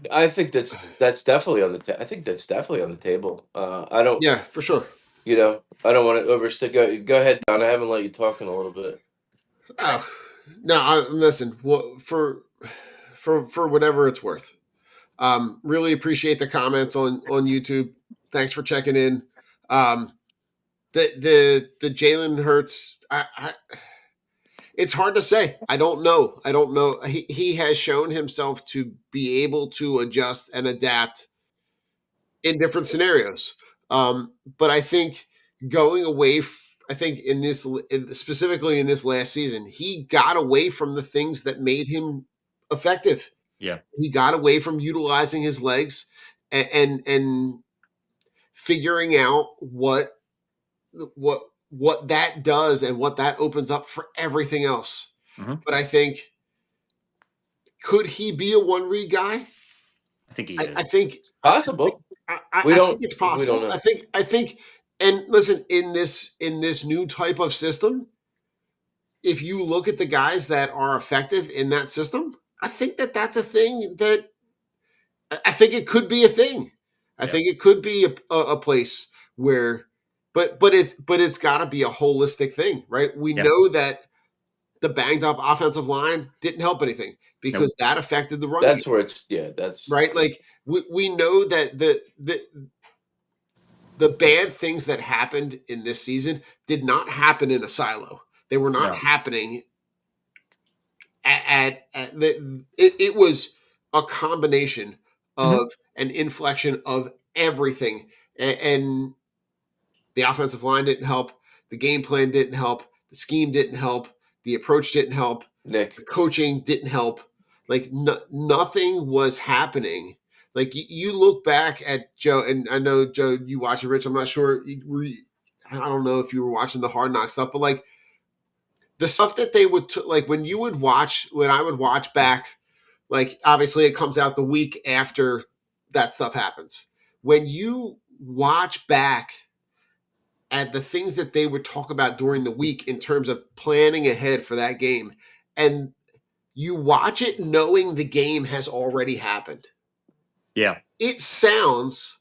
I think that's definitely on the I think that's definitely on the table. I don't Yeah. For sure. I don't want to overstay. Go ahead, Don. I haven't let you talk in a little bit. Oh no. Listen. For whatever it's worth. Really appreciate the comments on YouTube. Thanks for checking in. Um, the Jalen Hurts. It's hard to say. I don't know. I don't know. He has shown himself to be able to adjust and adapt in different scenarios. But I think going away, I think specifically in this last season, he got away from the things that made him effective. Yeah. He got away from utilizing his legs and figuring out what what that does and what that opens up for everything else. Hmm. But I think could he be a one read guy? I think he I is. think Possible. We I think don't it's we don't possible. know. I think and listen, in this new type of system, if you look at the guys that are effective in that system, I think that's a thing that I think it could be a thing. I Yeah. think it could be a place where but it's got to be a holistic thing, right? We Yeah. know that the banged up offensive line didn't help anything Nope. because that affected the run game, That's where it's that's right? Like we know that the bad things that happened in this season did not happen in a silo. They were not No. happening it was a combination Hmm. of an inflection of everything. and the offensive line didn't help. The game plan didn't help. The scheme didn't help. The approach didn't help. Nick. The coaching didn't help. Like nothing was happening. Like you look back at Joe, and I know Joe, you watch it, Rich. I'm not sure. I don't know if you were watching the Hard Knock stuff, but like the stuff that they would like when I would watch back, like obviously it comes out the week after that stuff happens. When you watch back at the things that they would talk about during the week in terms of planning ahead for that game, and you watch it knowing the game has already happened, Yeah. it sounds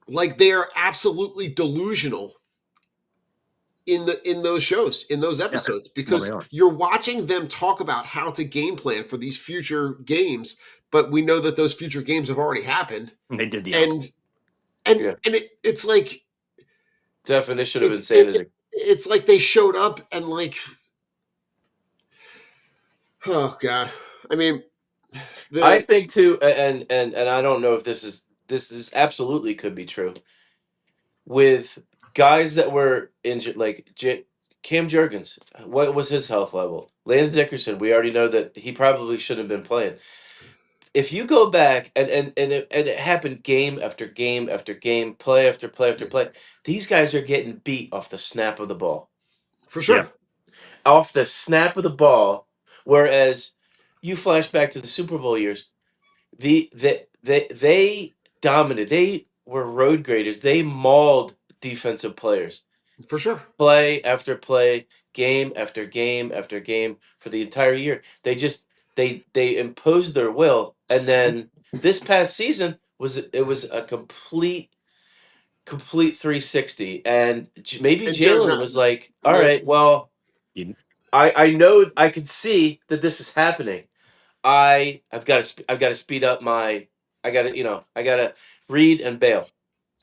like they are absolutely delusional in those shows, in those episodes, because they are. you're watching them talk about how to game plan for these future games, but we know that those future games have already happened. They did the And opposite. it's like Definition of it's insanity. it's like they showed up and like, oh god, I mean, I think too, and I don't know if this is absolutely could be true with guys that were injured, like Cam Jurgens. What was his health level? Landon Dickerson. We already know that he probably shouldn't have been playing. If you go back and it happened game after game after game, play after play after play, these guys are getting beat off the snap of the ball. for sure. Yeah. Off the snap of the ball. Whereas you flash back to the Super Bowl years, they dominated. They were road graders. They mauled defensive players. For sure. Play after play, game after game after game for the entire year. They imposed their will, and then this past season was a complete 360. And maybe And Joe, Jalen was like, "All right, well, I know I can see that this is happening. I've got to speed up my. I got to I got to read and bail.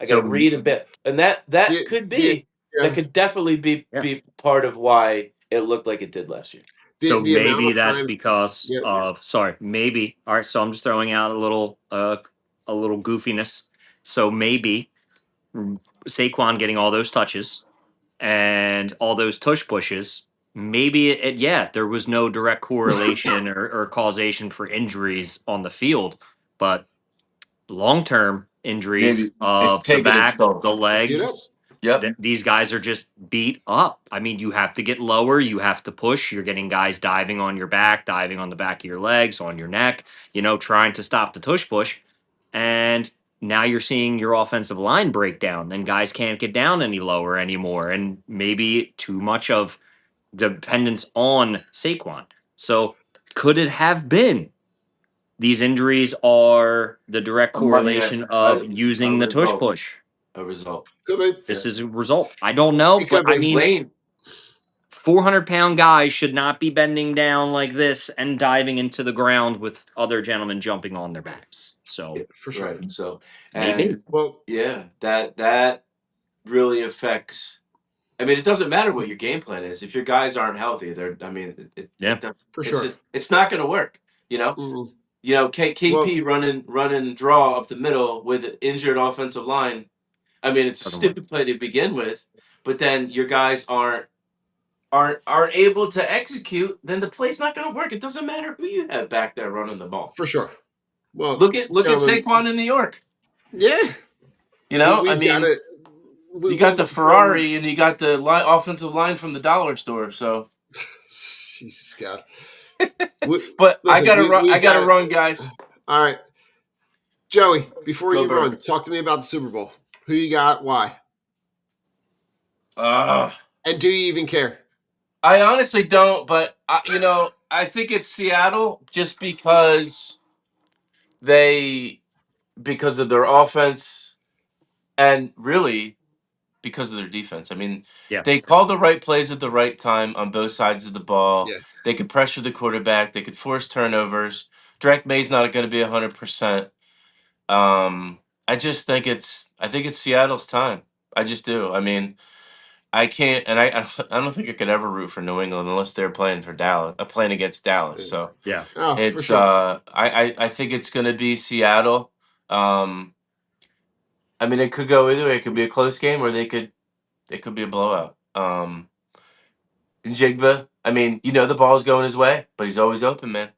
I got to read and bail, and that could be that could definitely be part of why it looked like it did last year. So the amount maybe of that's times, because of maybe. All right, so I'm just throwing out a little goofiness. So maybe Saquon getting all those touches and all those tush pushes, maybe there was no direct correlation or causation for injuries on the field, but long term injuries Maybe it's of the taken its back, toll. the legs. Yep. These guys are just beat up. I mean, you have to get lower, you have to push. You're getting guys diving on your back, diving on the back of your legs, on your neck, trying to stop the tush push. And now you're seeing your offensive line break down, and guys can't get down any lower anymore. And maybe too much of dependence on Saquon. So could it have been these injuries are the direct correlation of using the tush push? A result. Could be. This is a result. I don't know, It but could I be. mean, 400-pound guys should not be bending down like this and diving into the ground with other gentlemen jumping on their backs. So For sure. Right. So maybe. and yeah, that really affects. I mean, it doesn't matter what your game plan is. If your guys aren't healthy, I mean, For it's sure. just it's not going to work. Mm-mm. KP running draw up the middle with an injured offensive line. I mean, it's a Doesn't stupid play to begin with, but then your guys aren't able to execute. Then the play's not going to work. It doesn't matter who you have back there running the ball. For sure. Well, Look at Saquon in New York. Yeah. I mean, you got the Ferrari and you got the offensive line from the dollar store. So, Jesus God. But listen, I gotta run, guys. All right, Joey. Before you run, talk to me about the Super Bowl. Who you got? Why? And do you even care? I honestly don't, but I think it's Seattle just because of their offense and really because of their defense. I mean, they call the right plays at the right time on both sides of the ball. Yeah. They could pressure the quarterback. They could force turnovers. Drake May's not going to be 100%. I just think it's Seattle's time. I just do. I mean, I can't, and I don't think I could ever root for New England unless they're playing for Dallas, playing against Dallas. So for sure. I think it's going to be Seattle. I I mean, it could go either way. It could be a close game, or it could be a blowout. Jigba, I mean, the ball's going his way, but he's always open, man.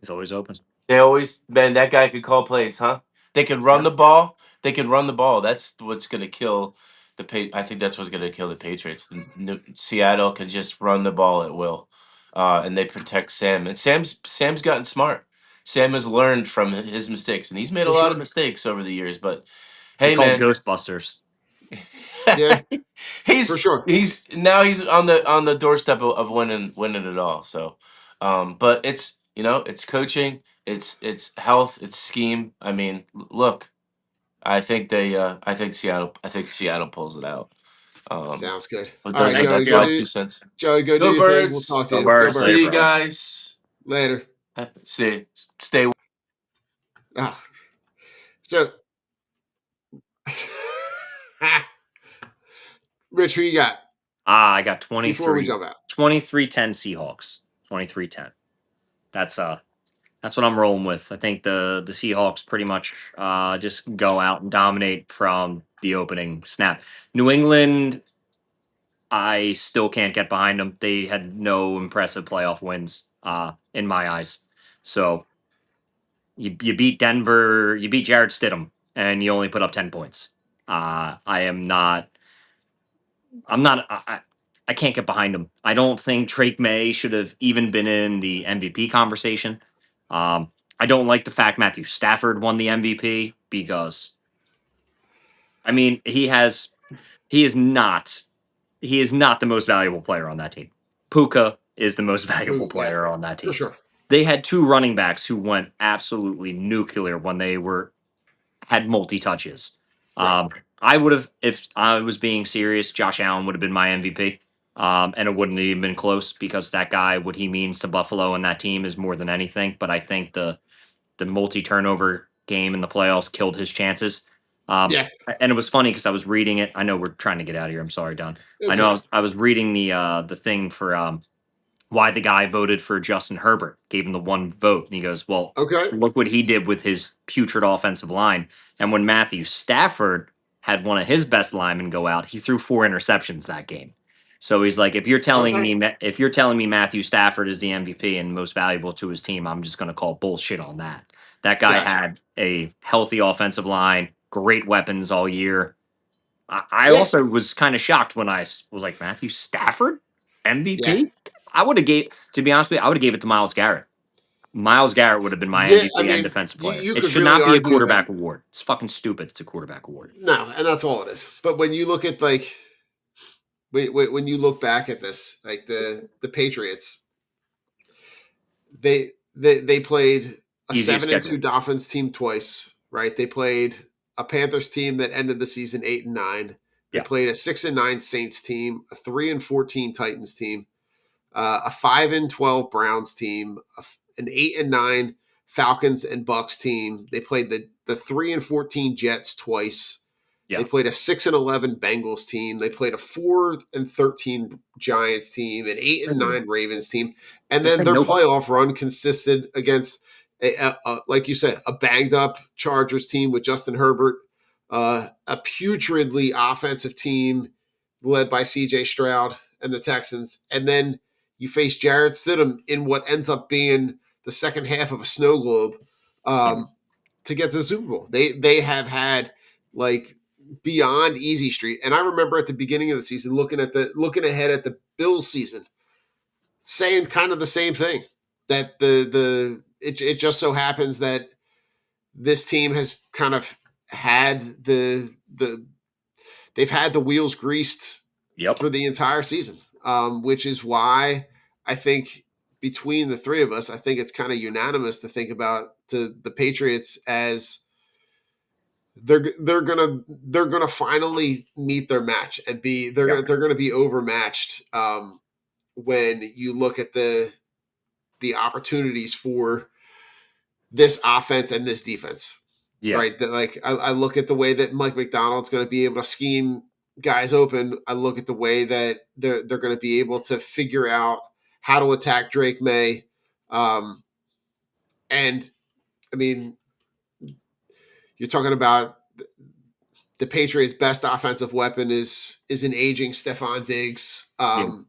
He's always open. Man, that guy could call plays, huh? They could run Yeah. the ball. They could run the ball. That's what's going to kill I think that's what's going to kill the Patriots. Seattle can just run the ball at will, and they protect Sam. And Sam's gotten smart. Sam has learned from his mistakes, and he's made a For lot of sure. mistakes over the years. But They're hey, called man, Ghostbusters. Yeah, for he's sure. he's now he's on the doorstep of winning it all. So, but it's coaching, it's health, it's scheme. I mean, look, I think Seattle pulls it out. Sounds good. But All right, those are Thank Joey, that's go my you. do 2 cents. Joey, go do Go your thing. We'll talk Birds. to Go you. Go Birds. See Birds. you guys. Later. Stay. Ah, so, Rich, who you got I got before we 23, jump out? 23-10 Seahawks. 23-10. That's what I'm rolling with. I think the Seahawks pretty much just go out and dominate from the opening snap. New England, I still can't get behind them. They had no impressive playoff wins in my eyes. So you beat Denver, you beat Jared Stidham, and you only put up 10 points. I am not. I'm not. I can't get behind him. I don't think Drake May should have even been in the MVP conversation. I don't like the fact Matthew Stafford won the MVP because, I mean, he is not the most valuable player on that team. Puka is the most valuable Yeah, player on that for team. sure. They had two running backs who went absolutely nuclear when they had multi touches. Right. I would have, if I was being serious, Josh Allen would have been my MVP. And it wouldn't have even been close because that guy, what he means to Buffalo and that team is more than anything. But I think the multi turnover game in the playoffs killed his chances. Yeah, And it was funny because I was reading it. I know we're trying to get out of here. I'm sorry, Don. I it's know okay. I was reading the thing for why the guy voted for Justin Herbert, gave him the one vote. And he goes, well, Okay. look what he did with his putrid offensive line. And when Matthew Stafford had one of his best linemen go out, he threw 4 interceptions that game. So he's like, Okay. if you're telling me Matthew Stafford is the MVP and most valuable to his team, I'm just going to call bullshit on that. That guy Gotcha. had a healthy offensive line, great weapons all year. I Yeah. also was kind of shocked when I was like, Matthew Stafford Yeah. MVP. I would have gave, to be honest with you, I would have gave it to Miles Garrett. Miles Garrett would have been my Yeah. I MVP and mean, defensive you, player. you It could should really not be a argue that. quarterback award. It's fucking stupid. It's a quarterback award. No, and that's all it is. But when you look at like when you look back at this, like the Patriots, they played a Easiest 7-2 schedule. Dolphins team twice, right? They played a Panthers team that ended the season 8-9. They Yeah. played a 6-9 Saints team, a 3-14 Titans team, a 5-12 Browns team, an 8-9 Falcons and Bucks team. They played the 3-14 Jets twice. They Yeah. played a 6-11 Bengals team. They played a 4-13 Giants team, an 8-9 Ravens team, and They then played their nobody. playoff run consisted against like you said, a banged up Chargers team with Justin Herbert, a putridly offensive team led by C.J. Stroud and the Texans, and then you face Jarrett Stidham in what ends up being the second half of a snow globe Mhm. to get to the Super Bowl. They have had like beyond easy street. And I remember at the beginning of the season looking ahead at the Bills season, saying kind of the same thing. That it just so happens that this team has kind of had they've had the wheels greased Yep. for the entire season, which is why I think between the three of us, I think it's kind of unanimous to think about the Patriots as they're gonna finally meet their match and be Yeah. they're gonna be overmatched when you look at the opportunities for this offense and this defense, Yeah. right? That like I look at the way that Mike McDonald's going to be able to scheme guys open. I look at the way that they're going to be able to figure out how to attack Drake May, and I mean, you're talking about The Patriots' best offensive weapon is an aging Stephon Diggs. And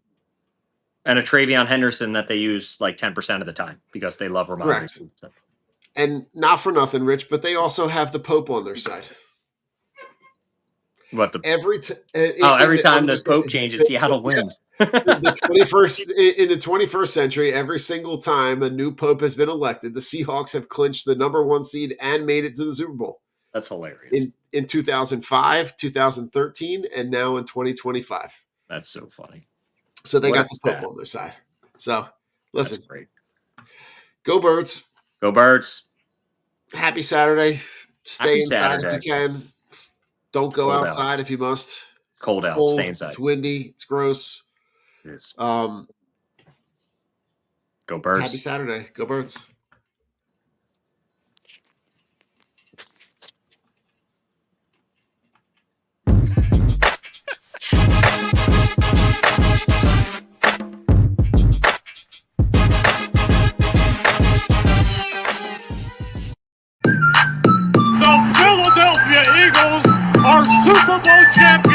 a Travion Henderson that they use like 10% of the time because they love Ramondre. Correct. And not for nothing, Rich, but they also have the Pope on their side. What the every time the Pope changes, Seattle wins. The 21st in the 21st century, every single time a new Pope has been elected, the Seahawks have clinched the number 1 seed and made it to the Super Bowl. That's hilarious. In 2005, 2013, and now in 2025. That's so funny. So they got the Pope on their side. So listen, that's great. Go Birds. Go Birds. Happy Saturday. Stay inside Saturday. if you can. Don't go outside if you must. Cold out. Stay inside. It's windy. It's gross. It is. Go Birds. Happy Saturday. Go Birds. The Philadelphia Eagles are Super Bowl champions.